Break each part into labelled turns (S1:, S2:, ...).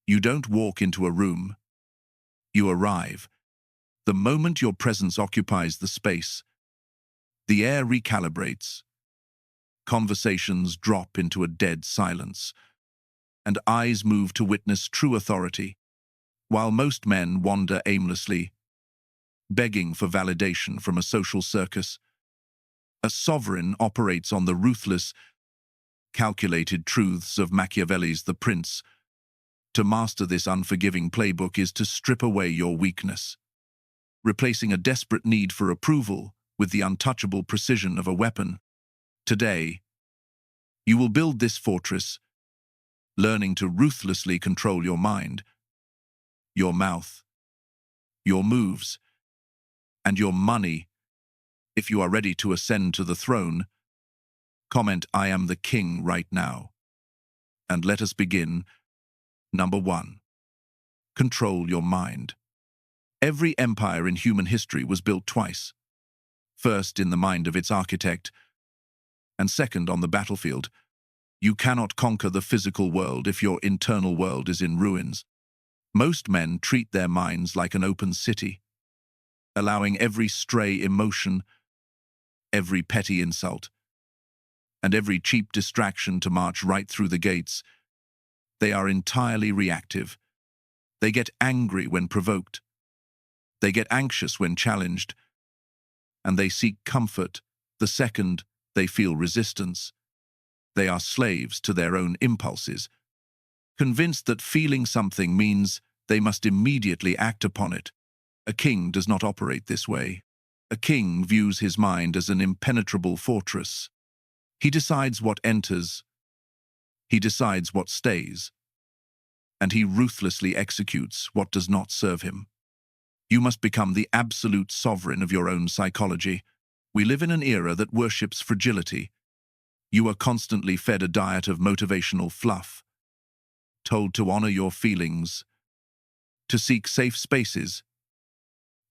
S1: You don't walk into a room. You arrive. The moment your presence occupies the space, the air recalibrates. Conversations drop into a dead silence, and eyes move to witness true authority, while most men wander aimlessly, begging for validation from a social circus. A sovereign operates on the ruthless, calculated truths of Machiavelli's The Prince. To master this unforgiving playbook is to strip away your weakness, replacing a desperate need for approval with the untouchable precision of a weapon. Today, you will build this fortress, learning to ruthlessly control your mind, your mouth, your moves, and your money. If you are ready to ascend to the throne, comment "I am the king" right now. And let us begin. Number 1. Control your mind. Every empire in human history was built twice. First in the mind of its architect, and second on the battlefield. You cannot conquer the physical world if your internal world is in ruins. Most men treat their minds like an open city, allowing every stray emotion, every petty insult, and every cheap distraction to march right through the gates. They are entirely reactive. They get angry when provoked. They get anxious when challenged, and they seek comfort the second they feel resistance. They are slaves to their own impulses, convinced that feeling something means they must immediately act upon it. A king does not operate this way. A king views his mind as an impenetrable fortress. He decides what enters, he decides what stays, and he ruthlessly executes what does not serve him. You must become the absolute sovereign of your own psychology. We live in an era that worships fragility. You are constantly fed a diet of motivational fluff, told to honor your feelings, to seek safe spaces,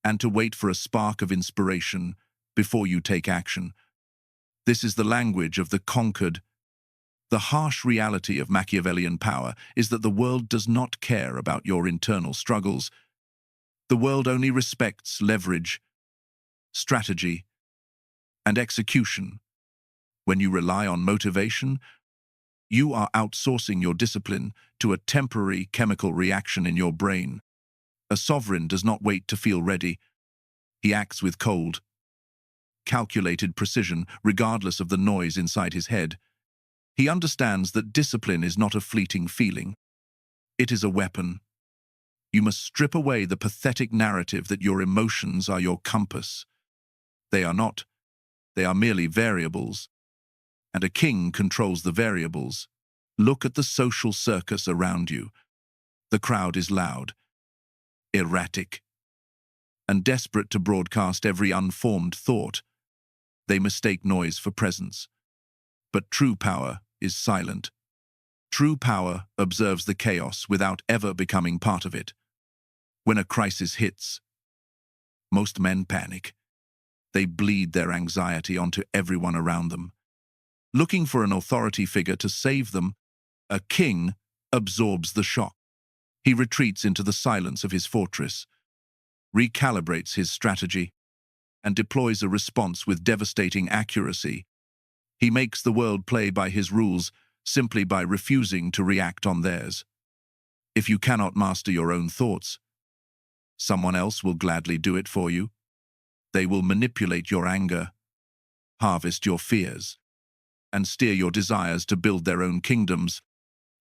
S1: and to wait for a spark of inspiration before you take action. This is the language of the conquered. The harsh reality of Machiavellian power is that the world does not care about your internal struggles. The world only respects leverage, strategy, and execution. When you rely on motivation, you are outsourcing your discipline to a temporary chemical reaction in your brain. A sovereign does not wait to feel ready. He acts with cold, calculated precision, regardless of the noise inside his head. He understands that discipline is not a fleeting feeling. It is a weapon. You must strip away the pathetic narrative that your emotions are your compass. They are not. They are merely variables. And a king controls the variables. Look at the social circus around you. The crowd is loud, erratic, and desperate to broadcast every unformed thought. They mistake noise for presence. But true power is silent. True power observes the chaos without ever becoming part of it. When a crisis hits, most men panic. They bleed their anxiety onto everyone around them. Looking for an authority figure to save them, a king absorbs the shock. He retreats into the silence of his fortress, recalibrates his strategy, and deploys a response with devastating accuracy. He makes the world play by his rules simply by refusing to react on theirs. If you cannot master your own thoughts, someone else will gladly do it for you. They will manipulate your anger, harvest your fears, and steer your desires to build their own kingdoms.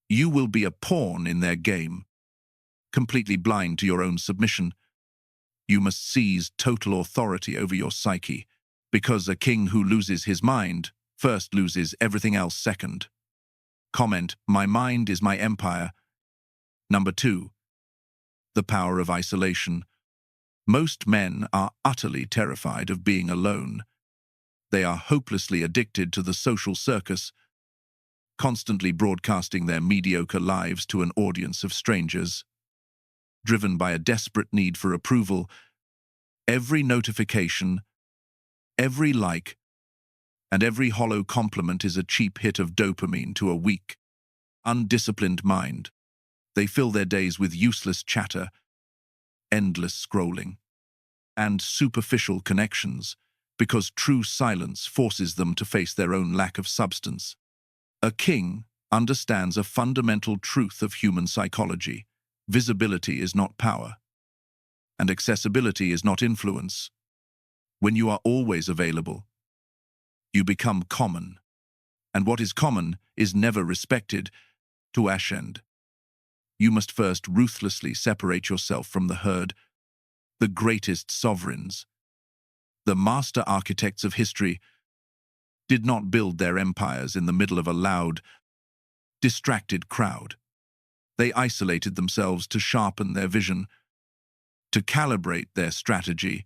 S1: You will be a pawn in their game, completely blind to your own submission. You must seize total authority over your psyche, because a king who loses his mind first loses everything else second. Comment, "My mind is my empire." Number 2. The power of isolation. Most men are utterly terrified of being alone. They are hopelessly addicted to the social circus, constantly broadcasting their mediocre lives to an audience of strangers. Driven by a desperate need for approval, every notification, every like, and every hollow compliment is a cheap hit of dopamine to a weak, undisciplined mind. They fill their days with useless chatter, endless scrolling, and superficial connections, because true silence forces them to face their own lack of substance. A king understands a fundamental truth of human psychology. Visibility is not power, and accessibility is not influence. When you are always available, you become common, and what is common is never respected. To ascend, you must first ruthlessly separate yourself from the herd. The greatest sovereigns, the master architects of history, did not build their empires in the middle of a loud, distracted crowd. They isolated themselves to sharpen their vision, to calibrate their strategy,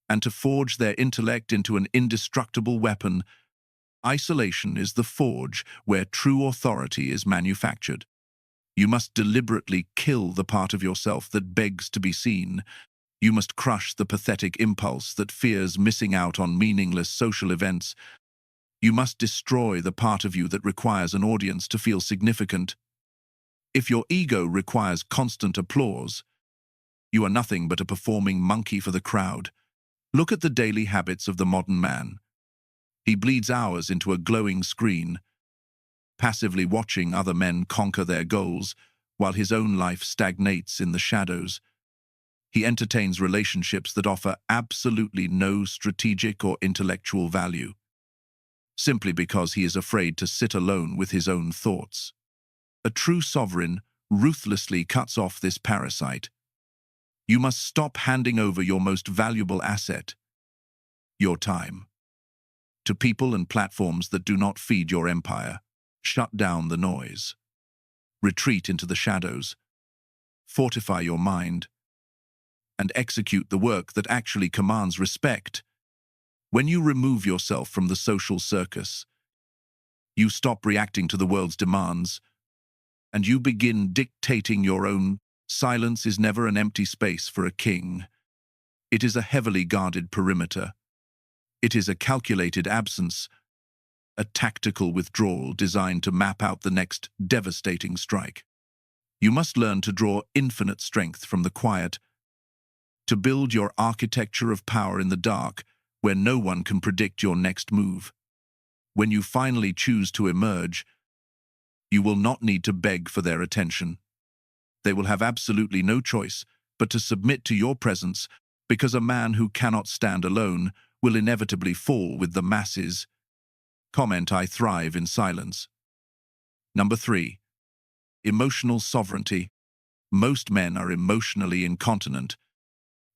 S1: and to forge their intellect into an indestructible weapon. Isolation is the forge where true authority is manufactured. You must deliberately kill the part of yourself that begs to be seen. You must crush the pathetic impulse that fears missing out on meaningless social events. You must destroy the part of you that requires an audience to feel significant. If your ego requires constant applause, you are nothing but a performing monkey for the crowd. Look at the daily habits of the modern man. He bleeds hours into a glowing screen, passively watching other men conquer their goals, while his own life stagnates in the shadows. He entertains relationships that offer absolutely no strategic or intellectual value, simply because he is afraid to sit alone with his own thoughts. A true sovereign ruthlessly cuts off this parasite. You must stop handing over your most valuable asset, your time, to people and platforms that do not feed your empire. Shut down the noise. Retreat into the shadows. Fortify your mind, and execute the work that actually commands respect. When you remove yourself from the social circus, you stop reacting to the world's demands, and you begin dictating your own. Silence is never an empty space for a king. It is a heavily guarded perimeter. It is a calculated absence, a tactical withdrawal designed to map out the next devastating strike. You must learn to draw infinite strength from the quiet, to build your architecture of power in the dark, where no one can predict your next move. When you finally choose to emerge, you will not need to beg for their attention. They will have absolutely no choice but to submit to your presence, because a man who cannot stand alone will inevitably fall with the masses. Comment: I thrive in silence. Number 3. Emotional sovereignty. Most men are emotionally incontinent.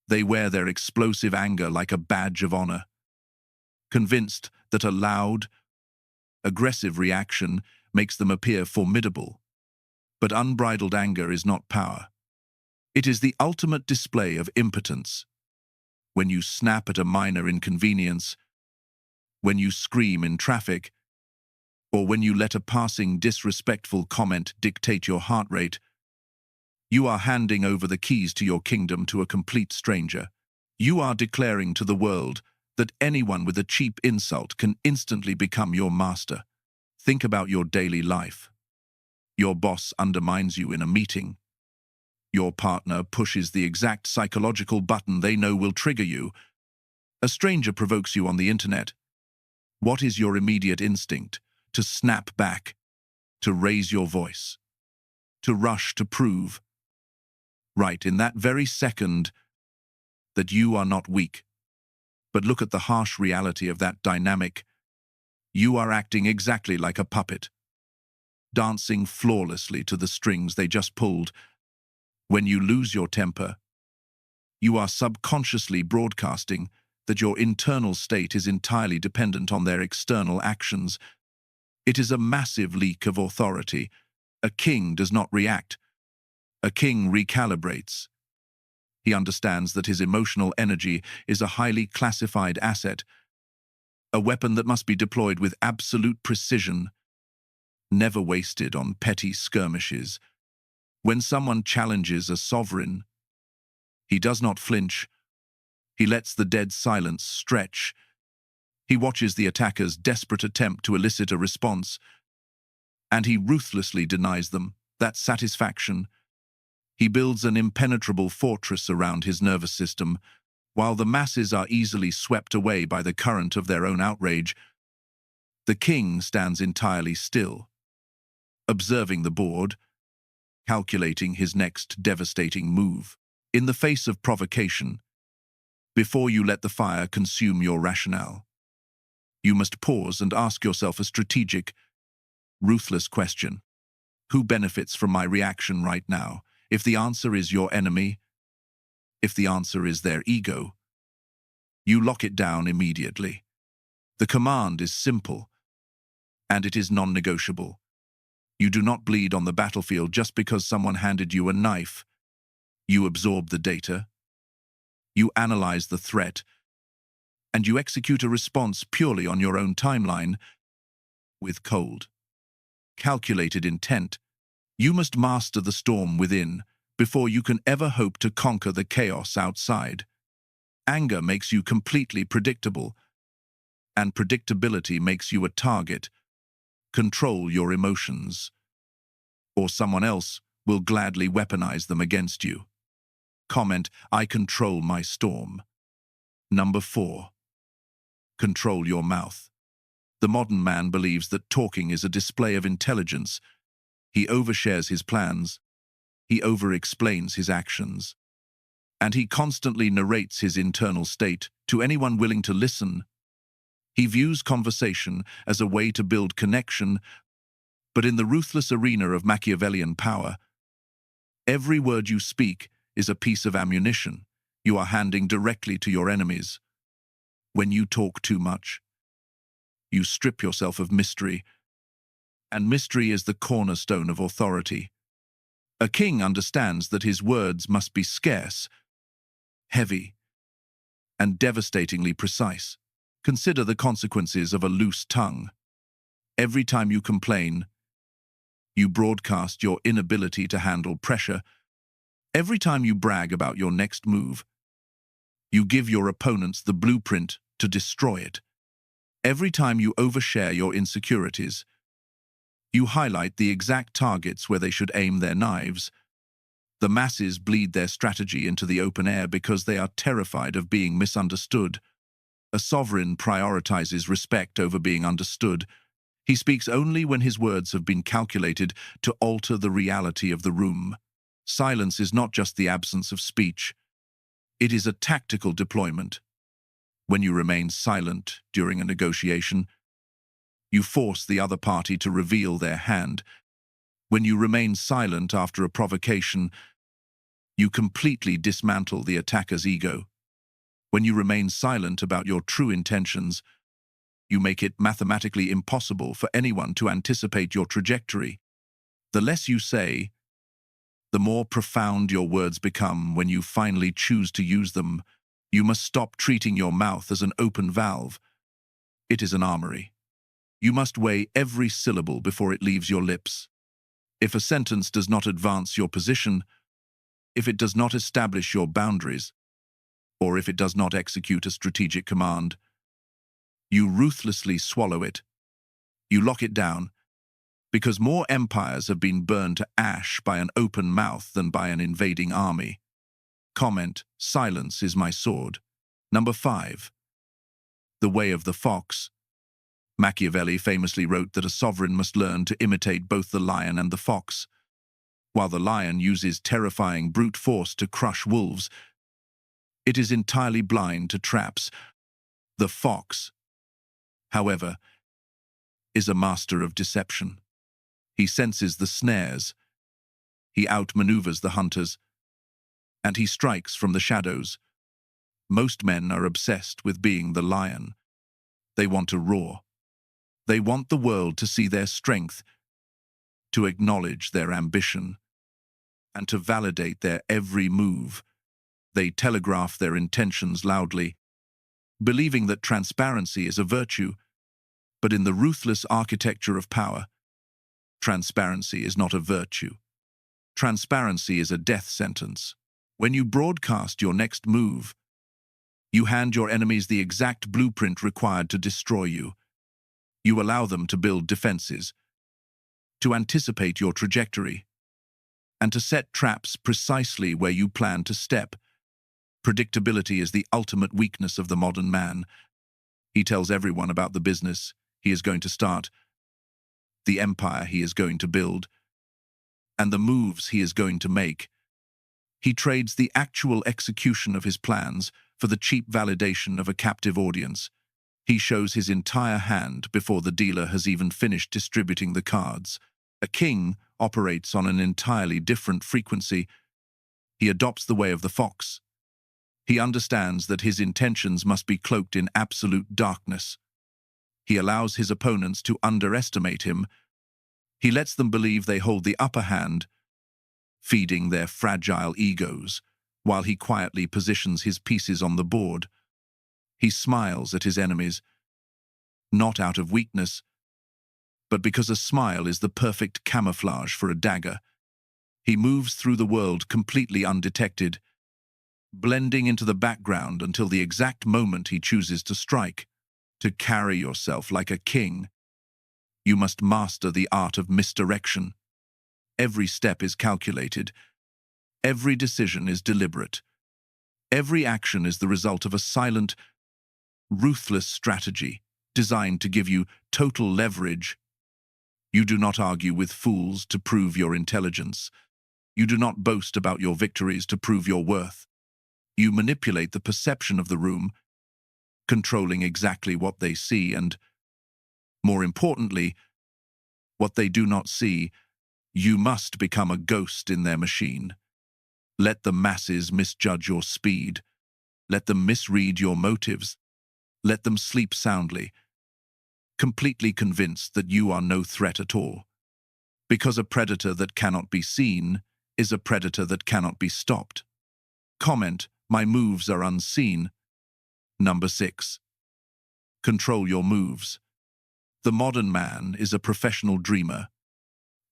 S1: They wear their explosive anger like a badge of honor, convinced that a loud, aggressive reaction makes them appear formidable. But unbridled anger is not power. It is the ultimate display of impotence. When you snap at a minor inconvenience, when you scream in traffic, or when you let a passing disrespectful comment dictate your heart rate, you are handing over the keys to your kingdom to a complete stranger. You are declaring to the world that anyone with a cheap insult can instantly become your master. Think about your daily life. Your boss undermines you in a meeting. Your partner pushes the exact psychological button they know will trigger you. A stranger provokes you on the internet. What is your immediate instinct? To snap back, to raise your voice, to rush to prove, right in that very second, that you are not weak. But look at the harsh reality of that dynamic. You are acting exactly like a puppet, dancing flawlessly to the strings they just pulled. When you lose your temper, you are subconsciously broadcasting that your internal state is entirely dependent on their external actions. It is a massive leak of authority. A king does not react. A king recalibrates. He understands that his emotional energy is a highly classified asset, a weapon that must be deployed with absolute precision, never wasted on petty skirmishes. When someone challenges a sovereign, he does not flinch. He lets the dead silence stretch. He watches the attacker's desperate attempt to elicit a response, and he ruthlessly denies them. that satisfaction. He builds an impenetrable fortress around his nervous system. While the masses are easily swept away by the current of their own outrage, the king stands entirely still, observing the board, calculating his next devastating move. In the face of provocation, before you let the fire consume your rationale, you must pause and ask yourself a strategic, ruthless question. Who benefits from my reaction right now? If the answer is your enemy, if the answer is their ego, you lock it down immediately. The command is simple, and it is non-negotiable. You do not bleed on the battlefield just because someone handed you a knife. You absorb the data, you analyze the threat, and you execute a response purely on your own timeline, with cold, calculated intent. You must master the storm within before you can ever hope to conquer the chaos outside. Anger makes you completely predictable, and predictability makes you a target. Control your emotions, or someone else will gladly weaponize them against you. Comment, I control my storm. Number 4. Control your mouth. The modern man believes that talking is a display of intelligence. He overshares his plans, he over-explains his actions, and he constantly narrates his internal state to anyone willing to listen. He views conversation as a way to build connection, but in the ruthless arena of Machiavellian power, every word you speak is a piece of ammunition you are handing directly to your enemies. When you talk too much, you strip yourself of mystery, and mystery is the cornerstone of authority. A king understands that his words must be scarce, heavy, and devastatingly precise. Consider the consequences of a loose tongue. Every time you complain, you broadcast your inability to handle pressure. Every time you brag about your next move, you give your opponents the blueprint to destroy it. Every time you overshare your insecurities, you highlight the exact targets where they should aim their knives. The masses bleed their strategy into the open air because they are terrified of being misunderstood. A sovereign prioritizes respect over being understood. He speaks only when his words have been calculated to alter the reality of the room. Silence is not just the absence of speech. It is a tactical deployment. When you remain silent during a negotiation, you force the other party to reveal their hand. When you remain silent after a provocation, you completely dismantle the attacker's ego. When you remain silent about your true intentions, you make it mathematically impossible for anyone to anticipate your trajectory. The less you say, the more profound your words become when you finally choose to use them. You must stop treating your mouth as an open valve. It is an armory. You must weigh every syllable before it leaves your lips. If a sentence does not advance your position, if it does not establish your boundaries, or if it does not execute a strategic command, you ruthlessly swallow it. You lock it down, because more empires have been burned to ash by an open mouth than by an invading army. Comment, silence is my sword. Number 5. The way of the fox. Machiavelli famously wrote that a sovereign must learn to imitate both the lion and the fox. While the lion uses terrifying brute force to crush wolves, it is entirely blind to traps. The fox, however, is a master of deception. He senses the snares, he outmaneuvers the hunters, and he strikes from the shadows. Most men are obsessed with being the lion. They want to roar. They want the world to see their strength, to acknowledge their ambition, and to validate their every move. They telegraph their intentions loudly, believing that transparency is a virtue. But in the ruthless architecture of power, transparency is not a virtue. Transparency is a death sentence. When you broadcast your next move, you hand your enemies the exact blueprint required to destroy you. You allow them to build defenses, to anticipate your trajectory. and to set traps precisely where you plan to step. Predictability is the ultimate weakness of the modern man. He tells everyone about the business he is going to start, the empire he is going to build, and the moves he is going to make. He trades the actual execution of his plans for the cheap validation of a captive audience. He shows his entire hand before the dealer has even finished distributing the cards. A king operates on an entirely different frequency. He adopts the way of the fox. He understands that his intentions must be cloaked in absolute darkness. He allows his opponents to underestimate him. He lets them believe they hold the upper hand, feeding their fragile egos, while he quietly positions his pieces on the board. He smiles at his enemies, not out of weakness, but because a smile is the perfect camouflage for a dagger. He moves through the world completely undetected, blending into the background until the exact moment he chooses to strike. To carry yourself like a king, you must master the art of misdirection. Every step is calculated. Every decision is deliberate. Every action is the result of a silent, ruthless strategy designed to give you total leverage. You do not argue with fools to prove your intelligence. You do not boast about your victories to prove your worth. You manipulate the perception of the room, controlling exactly what they see and, more importantly, what they do not see. You must become a ghost in their machine. Let the masses misjudge your speed. Let them misread your motives. Let them sleep soundly, completely convinced that you are no threat at all. Because a predator that cannot be seen is a predator that cannot be stopped. Comment, my moves are unseen. Number 6. Control your moves. The modern man is a professional dreamer.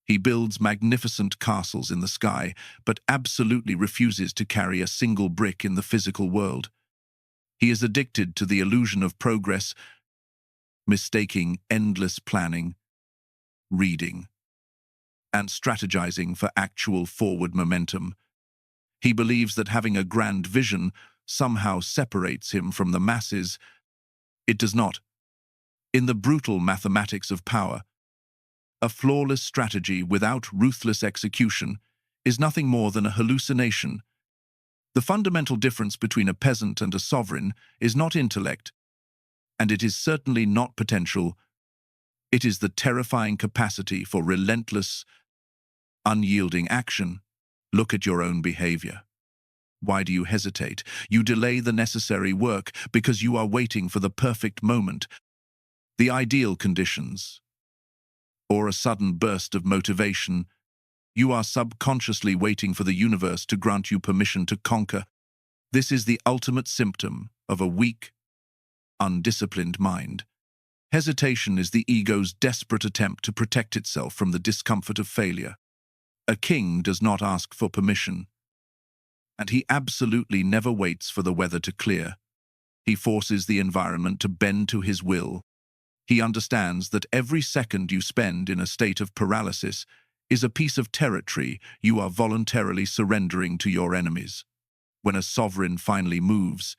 S1: He builds magnificent castles in the sky, but absolutely refuses to carry a single brick in the physical world. He is addicted to the illusion of progress, mistaking endless planning, reading, and strategizing for actual forward momentum. He believes that having a grand vision somehow separates him from the masses. It does not. In the brutal mathematics of power, a flawless strategy without ruthless execution is nothing more than a hallucination. The fundamental difference between a peasant and a sovereign is not intellect, and it is certainly not potential. It is the terrifying capacity for relentless, unyielding action. Look at your own behavior. Why do you hesitate? You delay the necessary work because you are waiting for the perfect moment, the ideal conditions, or a sudden burst of motivation. You are subconsciously waiting for the universe to grant you permission to conquer. This is the ultimate symptom of a weak, undisciplined mind. Hesitation is the ego's desperate attempt to protect itself from the discomfort of failure. A king does not ask for permission, and he absolutely never waits for the weather to clear. He forces the environment to bend to his will. He understands that every second you spend in a state of paralysis is a piece of territory you are voluntarily surrendering to your enemies. When a sovereign finally moves,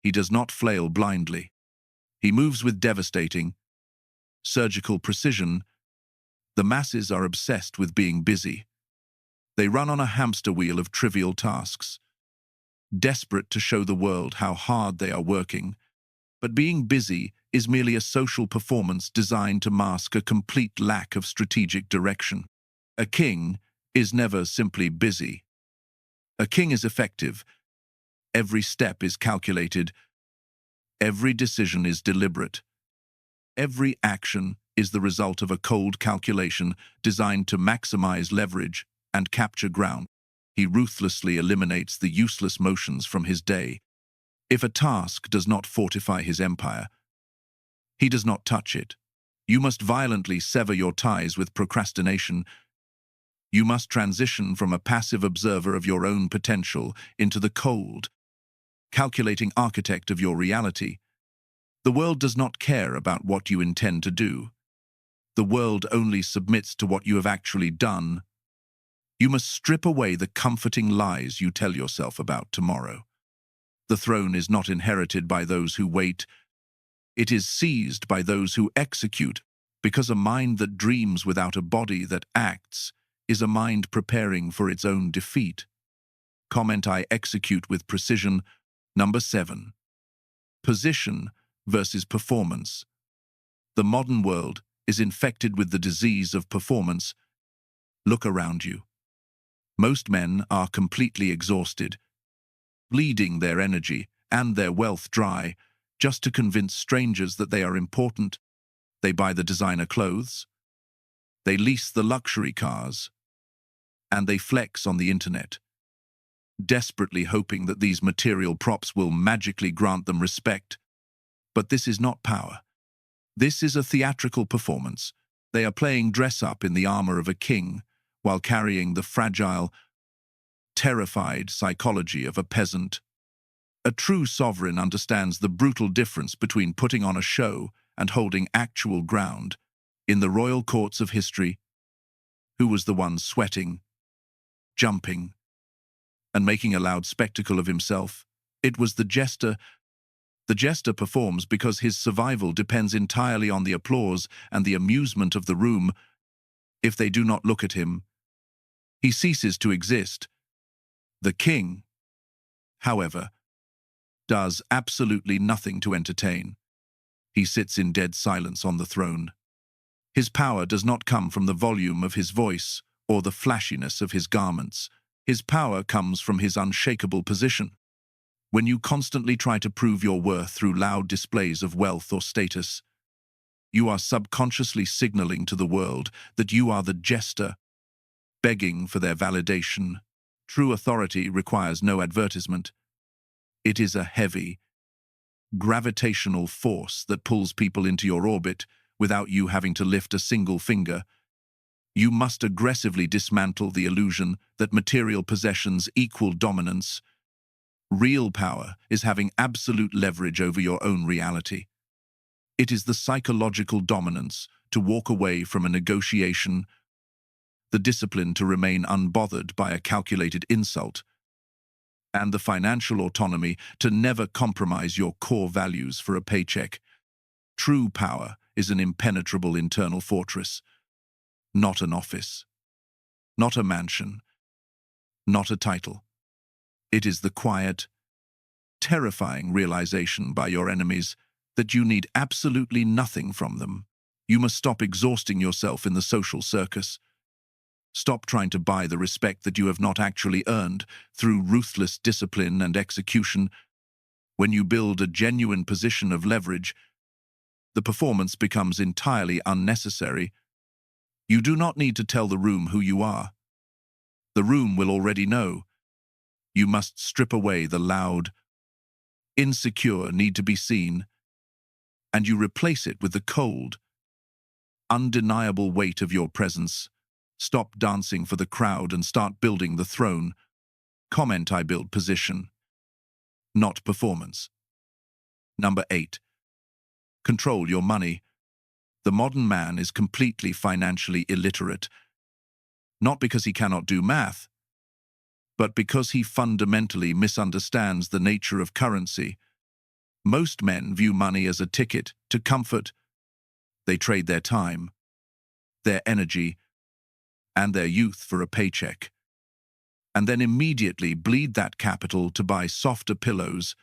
S1: he does not flail blindly. He moves with devastating, surgical precision. The masses are obsessed with being busy. They run on a hamster wheel of trivial tasks, desperate to show the world how hard they are working. But being busy is merely a social performance designed to mask a complete lack of strategic direction. A king is never simply busy. A king is effective. Every step is calculated. Every decision is deliberate. Every action is the result of a cold calculation designed to maximize leverage and capture ground. He ruthlessly eliminates the useless motions from his day. If a task does not fortify his empire, he does not touch it. You must violently sever your ties with procrastination. You must transition from a passive observer of your own potential into the cold, calculating architect of your reality. The world does not care about what you intend to do. The world only submits to what you have actually done. You must strip away the comforting lies you tell yourself about tomorrow. The throne is not inherited by those who wait. It is seized by those who execute, because a mind that dreams without a body that acts is a mind preparing for its own defeat. Comment: I execute with precision. Number 7. Position versus performance. The modern world is infected with the disease of performance. Look around you. Most men are completely exhausted, bleeding their energy and their wealth dry just to convince strangers that they are important. They buy the designer clothes, they lease the luxury cars, and they flex on the internet, desperately hoping that these material props will magically grant them respect. But this is not power. This is a theatrical performance. They are playing dress-up in the armor of a king while carrying the fragile, terrified psychology of a peasant. A true sovereign understands the brutal difference between putting on a show and holding actual ground. In the royal courts of history, who was the one sweating, jumping, and making a loud spectacle of himself? It was the jester. The jester performs because his survival depends entirely on the applause and the amusement of the room. If they do not look at him, he ceases to exist. The king, however, does absolutely nothing to entertain. He sits in dead silence on the throne. His power does not come from the volume of his voice or the flashiness of his garments. His power comes from his unshakable position. When you constantly try to prove your worth through loud displays of wealth or status, you are subconsciously signaling to the world that you are the jester, begging for their validation. True authority requires no advertisement. It is a heavy, gravitational force that pulls people into your orbit without you having to lift a single finger. You must aggressively dismantle the illusion that material possessions equal dominance. Real power is having absolute leverage over your own reality. It is the psychological dominance to walk away from a negotiation, the discipline to remain unbothered by a calculated insult, and the financial autonomy to never compromise your core values for a paycheck. True power is an impenetrable internal fortress, not an office, not a mansion, not a title. It is the quiet, terrifying realization by your enemies that you need absolutely nothing from them. You must stop exhausting yourself in the social circus. Stop trying to buy the respect that you have not actually earned through ruthless discipline and execution. When you build a genuine position of leverage, the performance becomes entirely unnecessary. You do not need to tell the room who you are. The room will already know. You must strip away the loud, insecure need to be seen, and you replace it with the cold, undeniable weight of your presence. Stop dancing for the crowd and start building the throne. Comment: I build position, not performance. Number 8. Control your money. The modern man is completely financially illiterate, not because he cannot do math, but because he fundamentally misunderstands the nature of currency. Most men view money as a ticket to comfort. They trade their time, their energy, and their youth for a paycheck, and then immediately bleed that capital to buy softer pillows,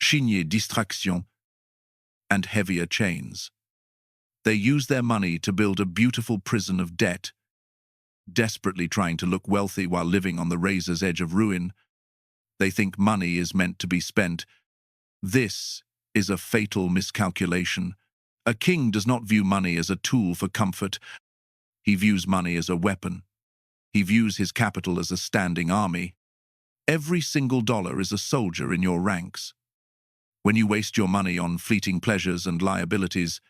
S1: chignes distraction, and heavier chains. They use their money to build a beautiful prison of debt, desperately trying to look wealthy while living on the razor's edge of ruin. They think money is meant to be spent. This is a fatal miscalculation. A king does not view money as a tool for comfort. He views money as a weapon. He views his capital as a standing army. Every single dollar is a soldier in your ranks. When you waste your money on fleeting pleasures and liabilities,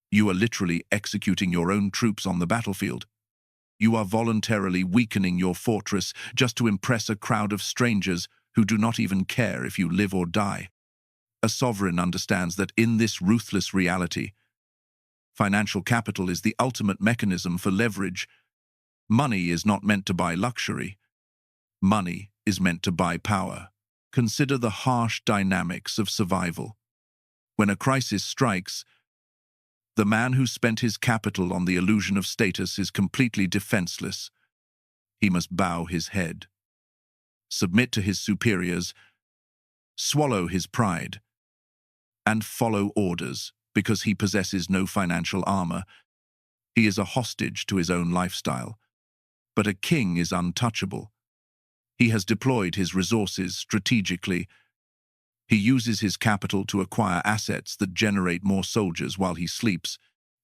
S1: you are literally executing your own troops on the battlefield. You are voluntarily weakening your fortress just to impress a crowd of strangers who do not even care if you live or die. A sovereign understands that in this ruthless reality, financial capital is the ultimate mechanism for leverage. Money is not meant to buy luxury. Money is meant to buy power. Consider the harsh dynamics of survival. When a crisis strikes, the man who spent his capital on the illusion of status is completely defenseless. He must bow his head, submit to his superiors, swallow his pride, and follow orders because he possesses no financial armor. He is a hostage to his own lifestyle. But a king is untouchable. He has deployed his resources strategically. He uses his capital to acquire assets that generate more soldiers while he sleeps.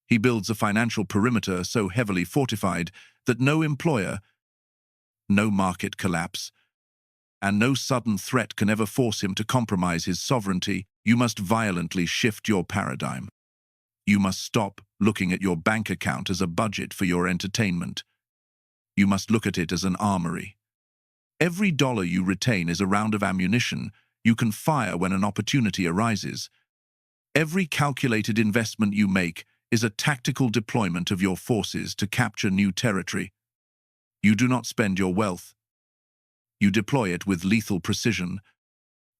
S1: He builds a financial perimeter so heavily fortified that no employer, no market collapse, and no sudden threat can ever force him to compromise his sovereignty. You must violently shift your paradigm. You must stop looking at your bank account as a budget for your entertainment. You must look at it as an armory. Every dollar you retain is a round of ammunition you can fire when an opportunity arises. Every calculated investment you make is a tactical deployment of your forces to capture new territory. You do not spend your wealth. You deploy it with lethal precision.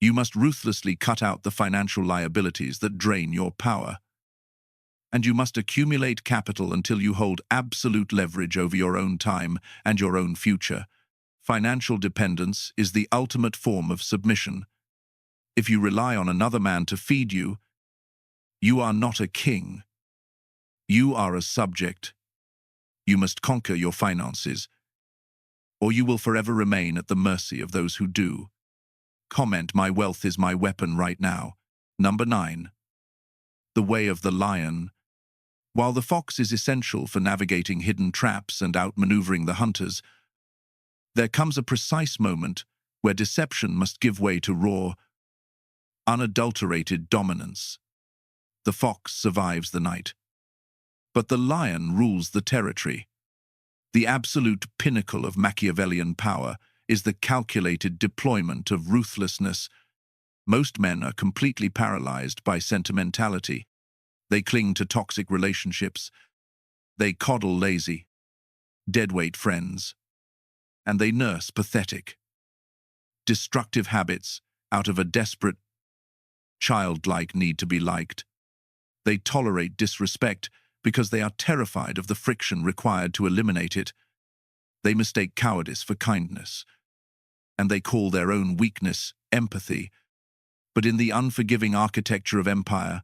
S1: You must ruthlessly cut out the financial liabilities that drain your power. And you must accumulate capital until you hold absolute leverage over your own time and your own future. Financial dependence is the ultimate form of submission. If you rely on another man to feed you, you are not a king. You are a subject. You must conquer your finances, or you will forever remain at the mercy of those who do. Comment, my wealth is my weapon right now. Number 9. The way of the lion. While the fox is essential for navigating hidden traps and outmaneuvering the hunters, there comes a precise moment where deception must give way to raw, unadulterated dominance. The fox survives the night, but the lion rules the territory. The absolute pinnacle of Machiavellian power is the calculated deployment of ruthlessness. Most men are completely paralyzed by sentimentality. They cling to toxic relationships. They coddle lazy, deadweight friends. And they nurse pathetic, destructive habits out of a desperate, childlike need to be liked. They tolerate disrespect because they are terrified of the friction required to eliminate it. They mistake cowardice for kindness, and they call their own weakness empathy. But in the unforgiving architecture of empire,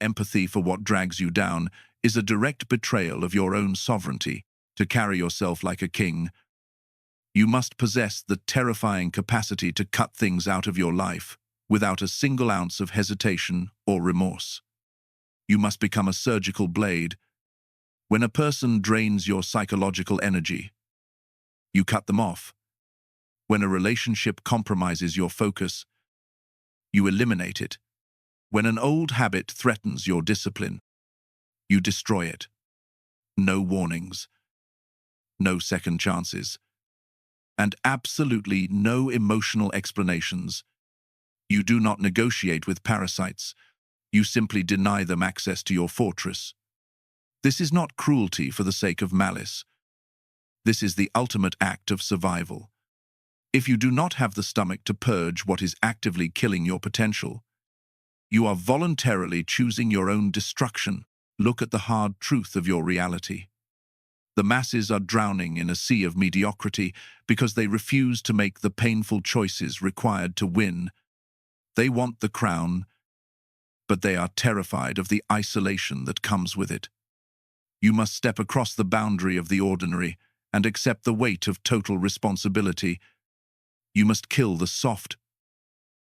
S1: empathy for what drags you down is a direct betrayal of your own sovereignty. To carry yourself like a king, you must possess the terrifying capacity to cut things out of your life without a single ounce of hesitation or remorse. You must become a surgical blade. When a person drains your psychological energy, you cut them off. When a relationship compromises your focus, you eliminate it. When an old habit threatens your discipline, you destroy it. No warnings, no second chances, and absolutely no emotional explanations. You do not negotiate with parasites. You simply deny them access to your fortress. This is not cruelty for the sake of malice. This is the ultimate act of survival. If you do not have the stomach to purge what is actively killing your potential, you are voluntarily choosing your own destruction. Look at the hard truth of your reality. The masses are drowning in a sea of mediocrity because they refuse to make the painful choices required to win. They want the crown, but they are terrified of the isolation that comes with it. You must step across the boundary of the ordinary and accept the weight of total responsibility. You must kill the soft,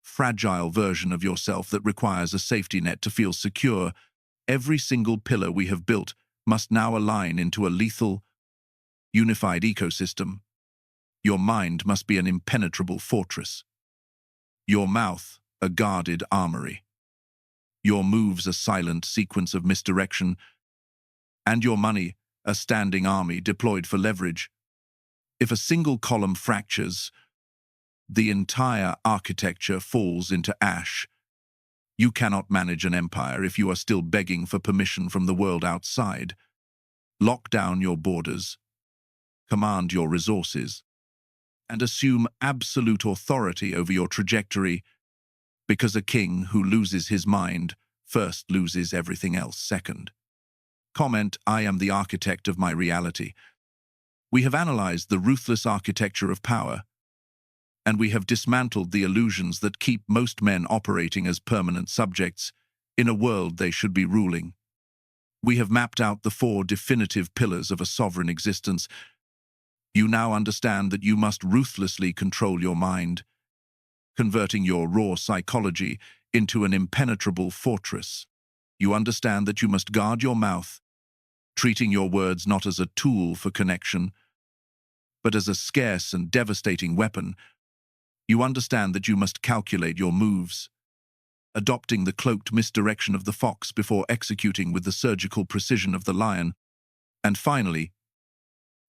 S1: fragile version of yourself that requires a safety net to feel secure. Every single pillar we have built must now align into a lethal, unified ecosystem. Your mind must be an impenetrable fortress. Your mouth, a guarded armory. Your moves, a silent sequence of misdirection. And your money, a standing army deployed for leverage. If a single column fractures, the entire architecture falls into ash. You cannot manage an empire if you are still begging for permission from the world outside. Lock down your borders. command your resources, and assume absolute authority over your trajectory, because a king who loses his mind first loses everything else second. Comment, I am the architect of my reality. We have analyzed the ruthless architecture of power, and we have dismantled the illusions that keep most men operating as permanent subjects in a world they should be ruling. We have mapped out the 4 definitive pillars of a sovereign existence. You now understand that you must ruthlessly control your mind, converting your raw psychology into an impenetrable fortress. You understand that you must guard your mouth, treating your words not as a tool for connection, but as a scarce and devastating weapon. You understand that you must calculate your moves, adopting the cloaked misdirection of the fox before executing with the surgical precision of the lion. And finally,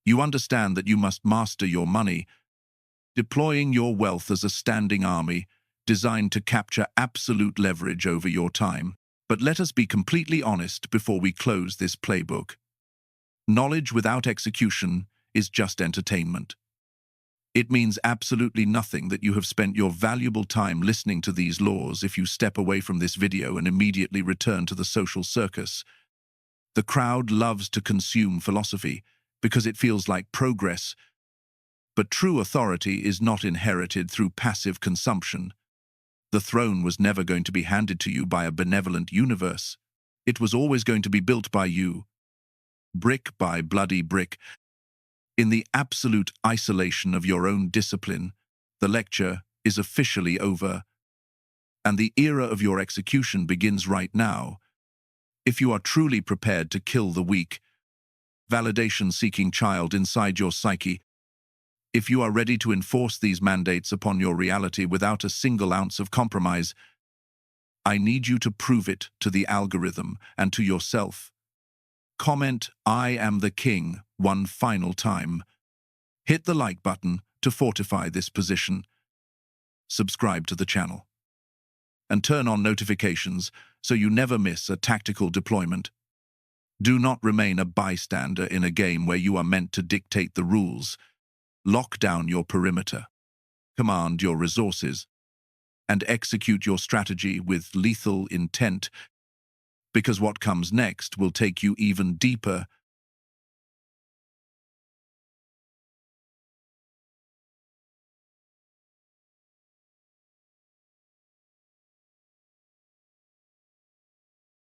S1: you understand that you must master your money, deploying your wealth as a standing army designed to capture absolute leverage over your time. But let us be completely honest before we close this playbook. Knowledge without execution is just entertainment. It means absolutely nothing that you have spent your valuable time listening to these laws if you step away from this video and immediately return to the social circus. The crowd loves to consume philosophy because it feels like progress, but true authority is not inherited through passive consumption. The throne was never going to be handed to you by a benevolent universe. It was always going to be built by you, brick by bloody brick. In the absolute isolation of your own discipline, the lecture is officially over, and the era of your execution begins right now. If you are truly prepared to kill the weak, validation-seeking child inside your psyche, if you are ready to enforce these mandates upon your reality without a single ounce of compromise, I need you to prove it to the algorithm and to yourself. Comment, I am the king, one final time. Hit the like button to fortify this position. Subscribe to the channel. And turn on notifications so you never miss a tactical deployment. Do not remain a bystander in a game where you are meant to dictate the rules. Lock down your perimeter, command your resources, and execute your strategy with lethal intent, because what comes next will take you even deeper